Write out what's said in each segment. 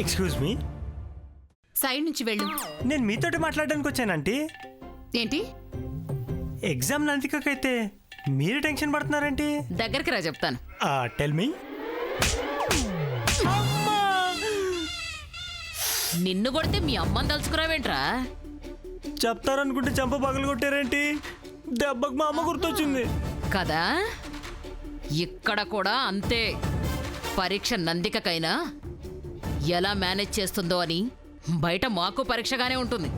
Excuse me, side నుంచి వెళ్ళు. నేను మీతోటి మాట్లాడడానికి వచ్చానంటీ. ఏంటి? ఎగ్జామ్ నందికైతే మీరు టెన్షన్ పడుతున్నారంటే? దగ్గరికి రా చెప్తాను. Tell me. నిన్ను కొడితే మీ అమ్మని తలుచుకురావేంట్రా? చెప్తారనుకుంటే చెంప పగలు కొట్టారేంటి? దెబ్బకు మా అమ్మ గుర్తొచ్చింది కదా. ఇక్కడ కూడా అంతే. పరీక్ష నందికకైనా ఎలా మేనేజ్ చేస్తుందో అని బయట మాకు పరీక్షగానే ఉంటుంది.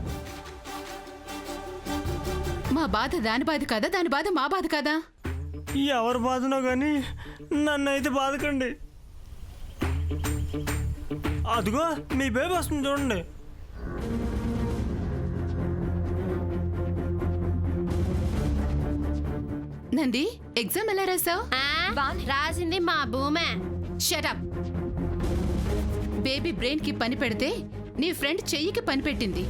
మా బాధ దాని బాధ కదా, దాని బాధ మా బాధ కదా. ఎవరు బాధనో కానీ నన్ను అయితే బాధకండి. అదిగో మీ బేబీ వస్తుంది చూడండి. నంది, ఎగ్జామ్ ఎలా రాసావు? రాసింది మా భూమే. షటప్. బేబీ బ్రెయిన్ కి పని పెడితే నీ ఫ్రెండ్ చెయ్యికి పని పెట్టింది.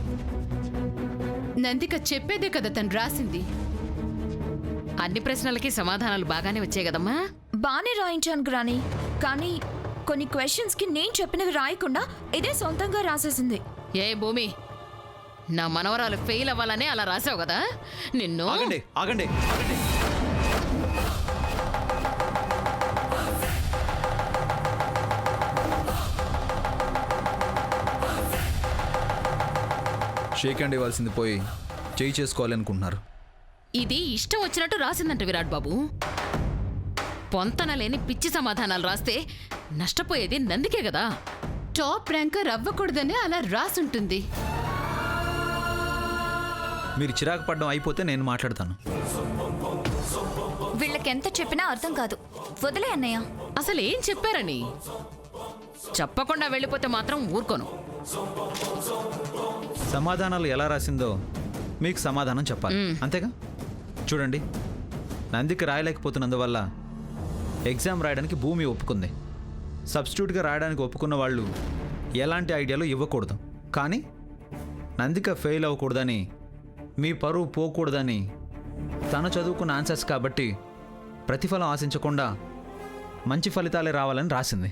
నందిక చెప్పేదే కదా తను రాసింది. అన్ని ప్రశ్నలకి సమాధానాలు బాగానే వచ్చాయి కదమ్మా. బానే రాయించాను గ్రాని, కానీ కొన్ని క్వశ్చన్స్ కి నేను చెప్పినవి రాయకుండా ఇదే సొంతంగా రాసేసింది. ఏ భూమి, నా మనవరాలు ఫెయిల్ అవ్వాలనే అలా రాసావు కదా. నిన్ను ఆగండి ఆగండి. షేక్ హ్యాండ్ ఇవ్వాల్సింది పోయి చేయి చేసుకోవాలనుకుంటున్నారు. ఇది ఇష్టం వచ్చినట్టు రాసిందంట విరాట్ బాబు. పొంతన లేని పిచ్చి సమాధానాలు రాస్తే నష్టపోయేది నందికే కదా. టాప్ ర్యాంకర్ అవ్వకూడదని అలా రాసుంటుంది. మీరు చిరాకు పడడం అయిపోతే నేను మాట్లాడతాను. వీళ్ళకెంత చెప్పినా అర్థం కాదు. వదిలే అన్నయ్య. అసలు ఏం చెప్పారని చెప్పకుండా వెళ్ళిపోతే మాత్రం ఊరుకోను. సమాధానాలు ఎలా రాసిందో మీకు సమాధానం చెప్పాలి, అంతేగా. చూడండి, నందికి రాయలేకపోతున్నందువల్ల ఎగ్జామ్ రాయడానికి భూమి ఒప్పుకుంది. సబ్స్టిట్యూట్గా రాయడానికి ఒప్పుకున్న వాళ్ళు ఎలాంటి ఐడియాలు ఇవ్వకూడదు. కానీ నందిక ఫెయిల్ అవ్వకూడదని, మీ పరువు పోకూడదని తను చదువుకున్న ఆన్సర్స్ కాబట్టి ప్రతిఫలం ఆశించకుండా మంచి ఫలితాలే రావాలని రాసింది.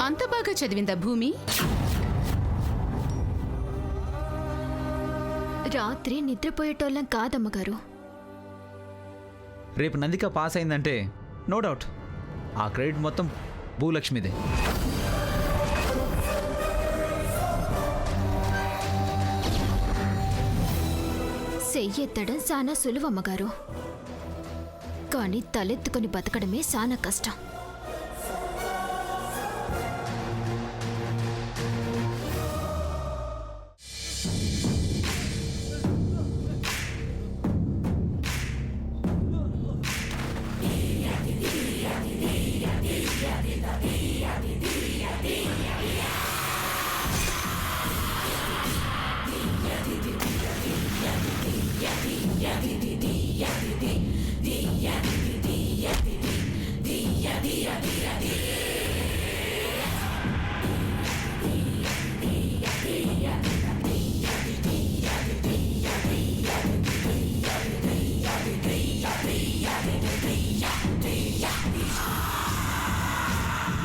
అంత బాగా చదివిందా భూమి? రాత్రి నిద్రపోయేటోళ్ళం కాదమ్మగారు. రేపు నందిక పాస్ అయిందంటే నో డౌట్ ఆ క్రెడిట్ మొత్తం భూలక్ష్మిదే. చెయ్యెత్తడం చాలా సులువమ్మగారు, కానీ తలెత్తుకొని బతకడమే చాలా కష్టం.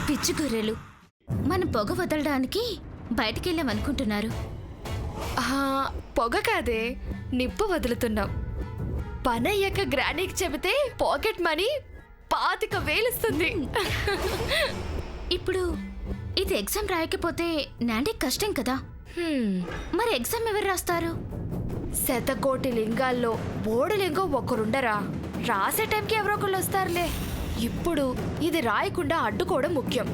పిచ్చి గొర్రెలు మన పొగ వదలడానికి బయటికెళ్ళామనుకుంటున్నారు. పొగ కాదే, నిప్పు వదులుతున్నాం. పని అయ్యాక గ్రానీకి చెబితే పాకెట్ మనీ 25,000 ఇస్తుంది. ఇప్పుడు ఇది ఎగ్జామ్ రాయకపోతే నాండే కష్టం కదా. మరి ఎగ్జామ్ ఎవరు రాస్తారు? శతకోటి లింగాల్లో బోడలింగం ఒకరుండరా. రాసే టైంకి ఎవరో ఒకళ్ళు వస్తారులే. ఇప్పుడు ఇది రాయకుండా అడ్డుకోవడం ముఖ్యం.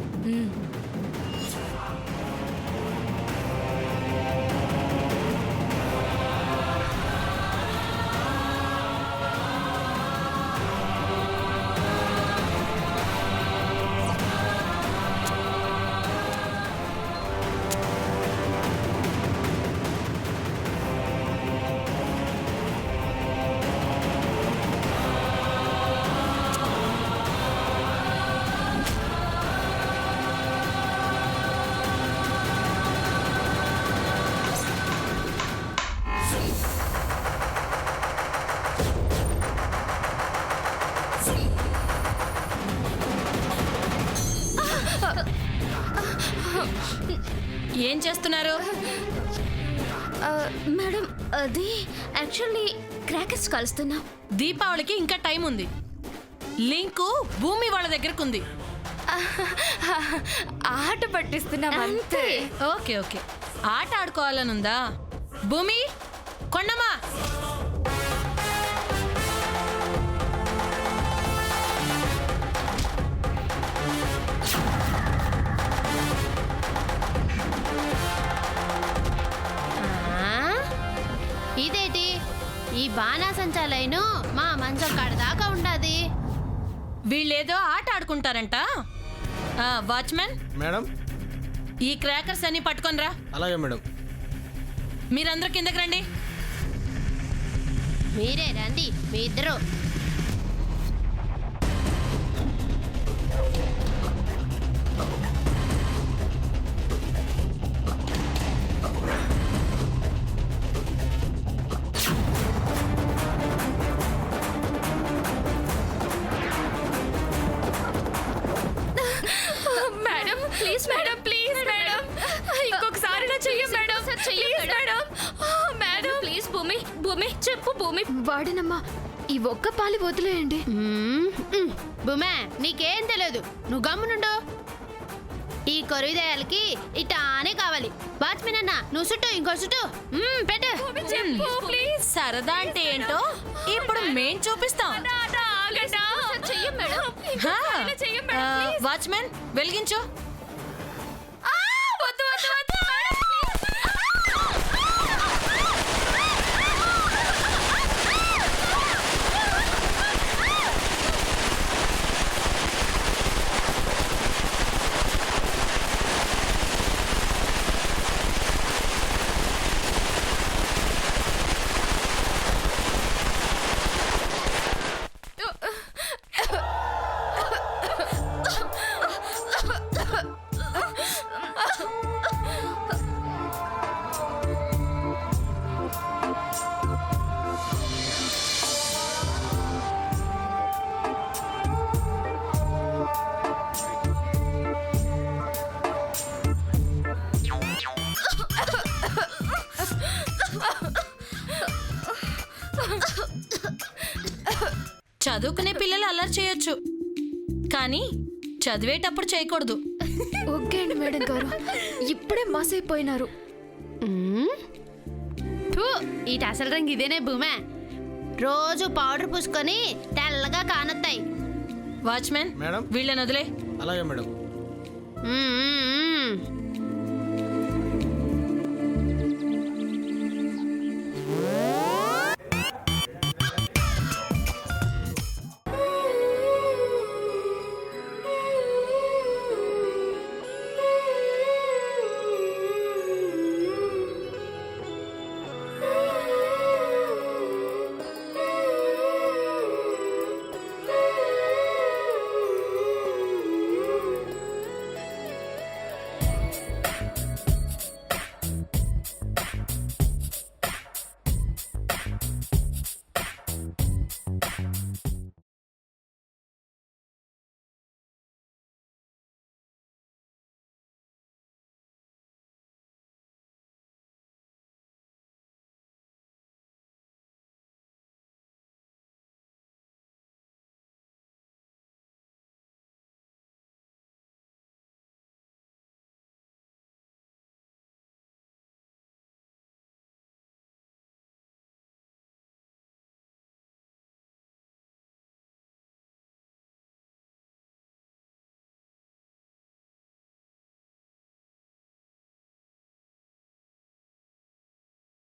ఏం చేస్తున్నారు? మేడం అది యాక్చువల్లీ క్రాకర్స్ కలుస్తున్నాం. దీపావళికి ఇంకా టైం ఉంది. లింకు భూమి వాళ్ళ దగ్గరకు ఉంది. ఆట పట్టిస్తున్నాం అంతే. ఓకే ఓకే, ఆట ఆడుకోవాలనుందా? భూమి, కొండమ్మా, ఇదేంటి ఈ బాణాసంచా లైను మా మంచం కాడ దాకా ఉండాది. వీళ్ళేదో ఆట ఆడుకుంటారంట. Watchman, madam. ఈ క్రాకర్స్ అన్ని పట్టుకొనిరా. అలాగే మేడం. మీరందరూ కిందకి రండి. మీరే రండి, మీ ఇద్దరు. Madam please madam, please madam, ఇంకొకసారి నా చెయ్యి madam, please madam. Madam please భూమి, భూమి చెప్పు భూమి. వాడినమ్మా, ఈ ఒక్క పాలి వదిలేయండి. బుమే, నీకేం తెలియదు, నువ్వు గమ్మునుండు. ఈ కొరివిదయాలకి ఇటానే కావాలి. వాచ్మెన్ అన్న, నువ్వు చుట్టూ, ఇంకో చుట్టూ పెట్టు. సరదా అంటే ఏంటో ఇప్పుడు మేం చూపిస్తాం. వాచ్మెన్, వెలిగించు. చదువుకునే పిల్లలు అల్లరి చేయొచ్చు, కానీ చదివేటప్పుడు చేయకూడదు. ఓకే అండి మేడం గారు, ఇప్పుడే మాసైపోయినారు. ఈ అసలు రంగు ఇదేనే భూమే. రోజు పౌడర్ పూసుకొని తెల్లగా కానొత్తాయి. Watchman, madam. వీళ్ళని వదిలే. అలాగే మేడం.